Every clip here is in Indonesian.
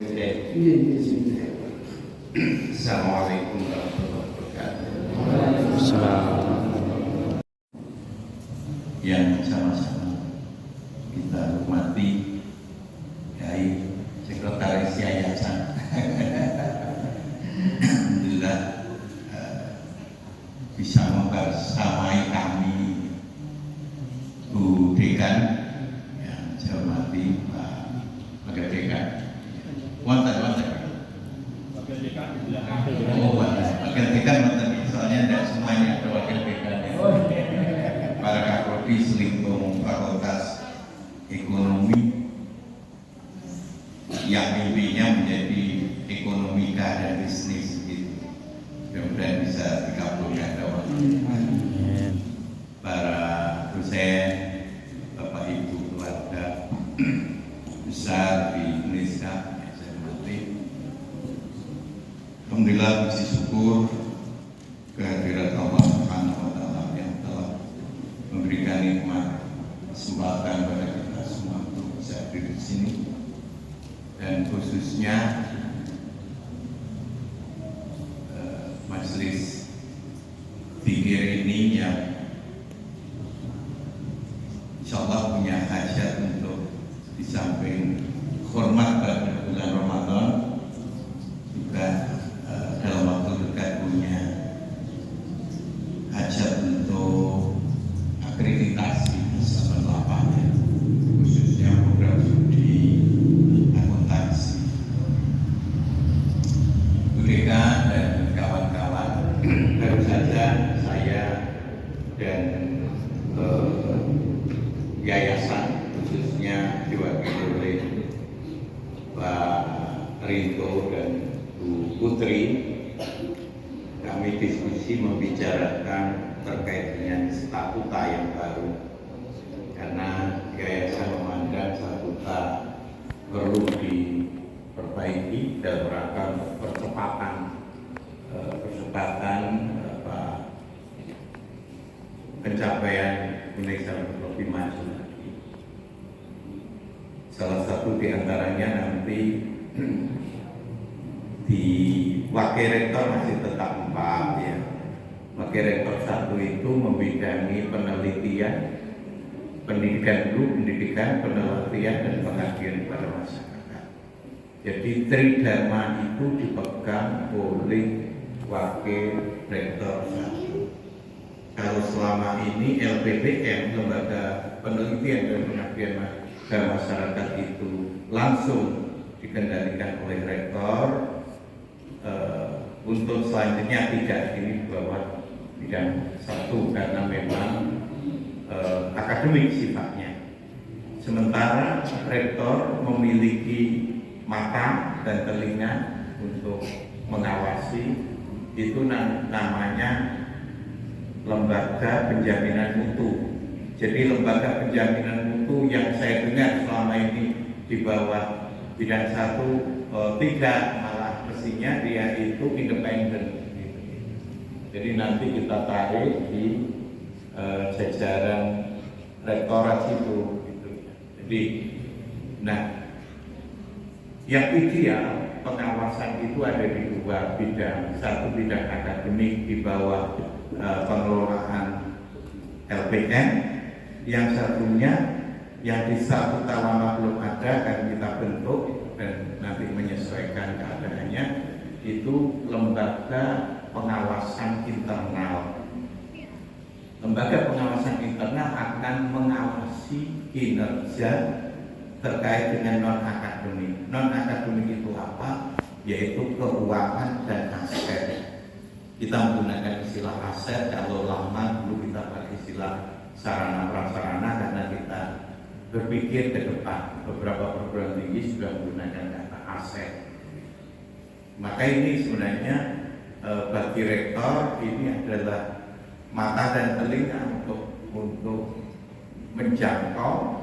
Assalamualaikum warahmatullahi wabarakatuh. Yang sama-sama kita hormati Kiai Sekretaris Yayasan. Alhamdulillah bisa membersamai kami Bu Dekan yang saya hormati Pak Dekan. Wonten. Oh, wakil dekan wonten, soalnya tidak semuanya ada wakil dekan. Para Kaprodi selingkuh Fakultas Ekonomi yang mimpinya menjadi ekonomika dan bisnis gitu. Mudah-mudahan bisa dikabulkan doa. Para dosen, Bapak Ibu keluarga besar di Indonesia, alhamdulillah, puji syukur kehadirat Allah Subhanahu wa Ta'ala yang telah memberikan nikmat kesempatan pada kita semua untuk bisa hadir di sini, dan khususnya majelis zikir ini yang insya Allah punya hajat untuk di samping hormat pada bulan Ramadan juga dalam waktu dekat punya hajat untuk akreditasi asesmen lapangan, khususnya program studi akuntansi. Budeka dan kawan-kawan, baru saja saya dan yayasan khususnya diwakili oleh Pak Rinto dan Bu Putri, kami diskusi membicarakan terkait dengan statuta yang baru, karena yayasan memandang statuta perlu diperbaiki dalam rangka percepatan pencapaian Indonesia lebih maju lagi. Salah satu diantaranya nanti di wakil rektor masih tetap 4 ya. Wakil rektor 1 itu membidangi penelitian, pendidikan, penelitian dan pengabdian kepada masyarakat. Jadi tridharma itu dipegang oleh wakil rektor 1. Kalau selama ini LPPM, Lembaga Penelitian dan Pengabdian kepada Masyarakat, itu langsung dikendalikan oleh rektor, untuk selanjutnya tidak di bawah bidang 1 karena memang akademik sifatnya. Sementara rektor memiliki mata dan telinga untuk mengawasi, itu namanya Lembaga Penjaminan Mutu. Jadi lembaga penjaminan mutu yang saya dengar selama ini di bawah bidang 1 tidak, malah mestinya dia itu independen. Jadi nanti kita tarik di jajaran rektorat itu. Jadi, nah, yang ideal pengawasan itu ada di 2 bidang. 1 bidang akademik di bawah pengelolaan LPM, yang satunya yang di statuta lama belum ada akan kita bentuk dan nanti menyesuaikan keadaannya, itu lembaga pengawasan internal. Lembaga pengawasan internal akan mengawasi kinerja terkait dengan non-akademik. Non-akademik itu apa? Yaitu keuangan dan aset. Kita menggunakan istilah aset, kalau lama dulu kita pakai istilah sarana prasarana karena kita berpikir ke depan. Beberapa perguruan tinggi sudah menggunakan kata aset. Maka ini sebenarnya bagi rektor ini adalah mata dan telinga untuk menjangkau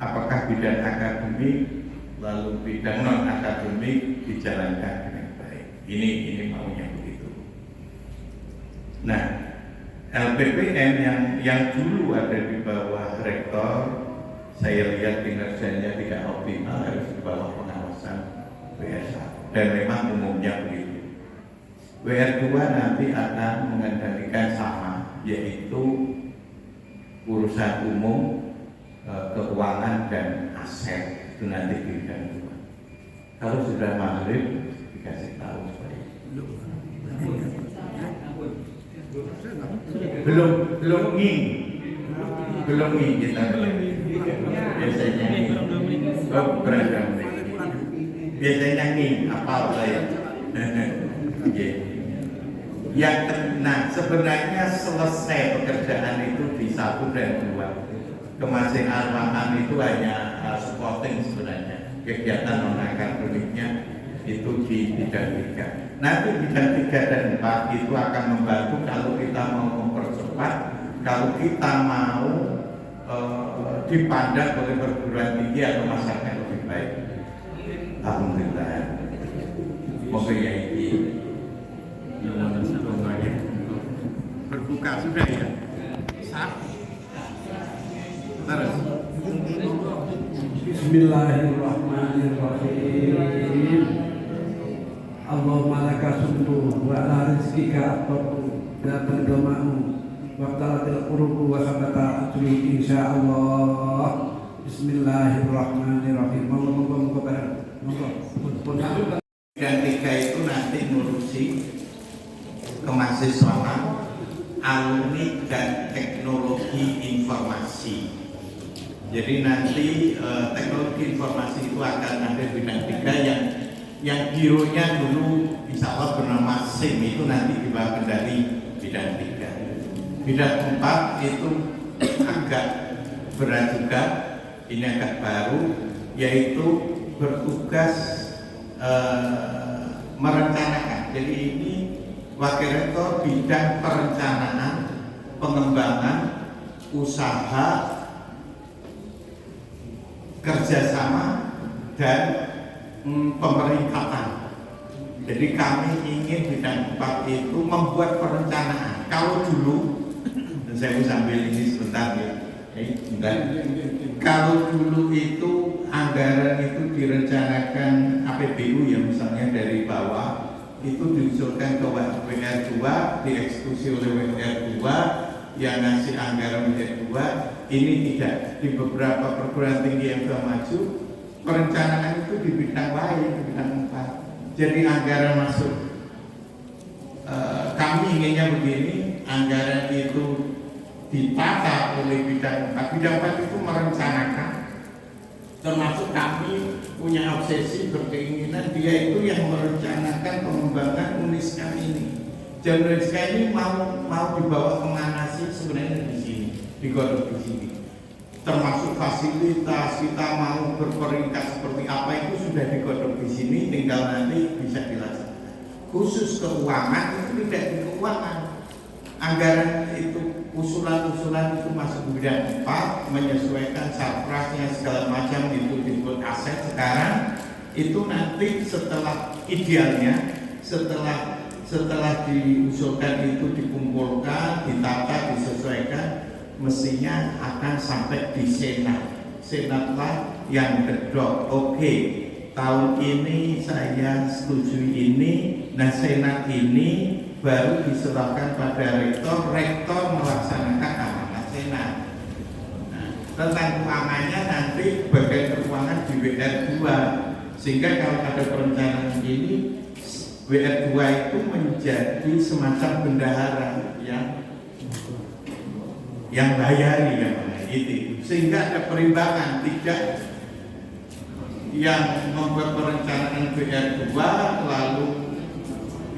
apakah bidang akademik lalu bidang non akademik dijalankan dengan baik. Ini maunya begitu. Nah, LPPM yang dulu ada di bawah rektor, saya lihat kinerjanya tidak optimal, harus di bawah pengawasan dan memang umumnya begitu. WR2 nanti akan mengendalikan sama, yaitu urusan umum, keuangan dan aset, itu nanti bidang 2. Kalau sudah maghrib dikasih tahu supaya belum kita biasanya biasanya apal saya. Nah sebenarnya selesai pekerjaan itu di 1 dan 2. Kemasing armahan itu hanya supporting sebenarnya, kegiatan non akademiknya itu di bidang 3. Nanti bidang 3 dan 4 itu akan membantu kalau kita mau mempercepat, kalau kita mau dipandang oleh perguruan tinggi atau masyarakat lebih baik. Alhamdulillah. Moga ya ini berbuka sudah ya. Terus. Bismillahirrahmanirrahim. Allahumma laka sumtu wa ala rizkika aqtu la tandama'u wa ta'atil qurubu wa sabata ajri insyaallah. Bismillahirrahmanirrahim. Monggo Dan 3 itu nanti ngurusi kemahasiswaan, alumni dan teknologi informasi. Jadi nanti teknologi informasi itu akan ada bidang 3 yang bironya dulu insya Allah bernama SIM, itu nanti di bawah kendali bidang 3. Bidang 4 itu agak berat juga, ini agak baru, yaitu bertugas merencanakan. Jadi ini Wakil Rektor bidang perencanaan, pengembangan, usaha, kerjasama dan pemeringkatan. Jadi kami ingin bidang 4 itu membuat perencanaan. Kalau dulu, dan saya mau sambil ini sebentar ya, kalau dulu itu anggaran itu direncanakan APBU ya, misalnya dari bawah itu diusulkan ke WR2, dieksekusi oleh WR2 yang ngasih anggaran WR2. Ini tidak, di beberapa perguruan tinggi yang sudah maju perencanaan itu di bidang lain, di bidang 4. Jadi anggaran masuk, kami inginnya begini, anggaran itu ditata oleh bidang 4. Bidang 4 itu merencanakan, termasuk kami punya obsesi berkeinginan dia itu yang merencanakan pengembangan UNISKA ini. Dan UNISKA ini mau dibawa kemana sih sebenarnya di sini, digodok di sini. Termasuk fasilitas, kita mau berperingkat seperti apa itu sudah digodok di sini, tinggal nanti bisa dilaksanakan. Khusus keuangan itu tidak di keuangan. Anggaran itu, usulan-usulan itu masuk di bidang 4, menyesuaikan sarprasnya segala macam itu disebut aset. Sekarang itu nanti setelah idealnya, setelah diusulkan itu dikumpulkan, ditata, disesuaikan, mestinya akan sampai di Senat. Senatlah yang gedok. Oke, tahun ini saya setuju ini, nah Senat ini baru diserahkan pada rektor melaksanakan amanat Senat. Nah, tentang keuangannya nanti bagian keuangan di WR2, sehingga kalau ada perencanaan ini WR2 itu menjadi semacam bendahara yang bayari itu, sehingga ada perimbangan, tidak yang membuat perencanaan WR2 lalu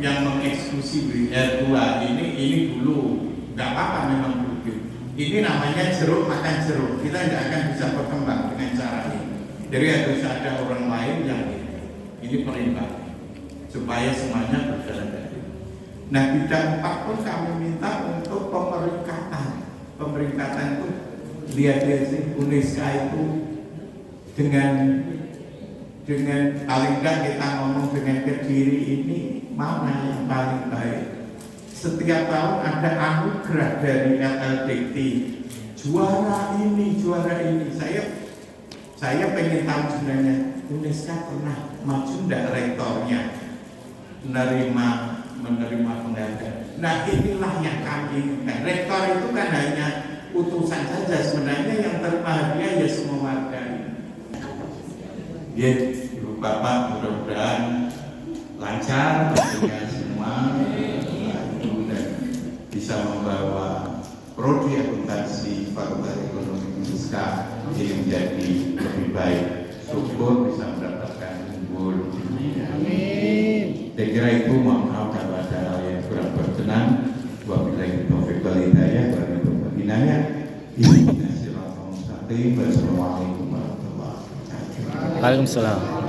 yang mengeksekusi WR2 ini dulu nggak apa-apa, memang begitu. Ini namanya jeruk makan jeruk, kita nggak akan bisa berkembang dengan cara ini. Jadi harus ada orang lain yang ini perimbang supaya semuanya berjalan dari. Nah bidang 4 pun kami minta untuk pemeringkatan itu lihat sih UNISKA itu dengan paling nggak kita ngomong dengan Kediri ini mana yang paling baik. Setiap tahun ada anugerah dari LLDT, juara ini. Saya pengen tahu sebenarnya UNISKA pernah maju enggak rektornya, menerima penghargaan. Nah inilah yang kami inginkan. Rektor itu kan hanya utusan saja, sebenarnya yang terima hadiah ya semua warga ini. Ya, Ibu Bapak mudah-mudahan lancar tentunya semua dan bisa membawa prodi akuntansi Fakultas Ekonomi Unisca ini menjadi lebih baik. Syukur bisa mendapatkan unggul. Amin. Saya kira itu, mohon maaf kalau ada hal yang kurang berkenan. Wabillahi taufiq wal hidayah. Wassalamualaikum warahmatullahi wabarakatuh. Waalaikumsalam.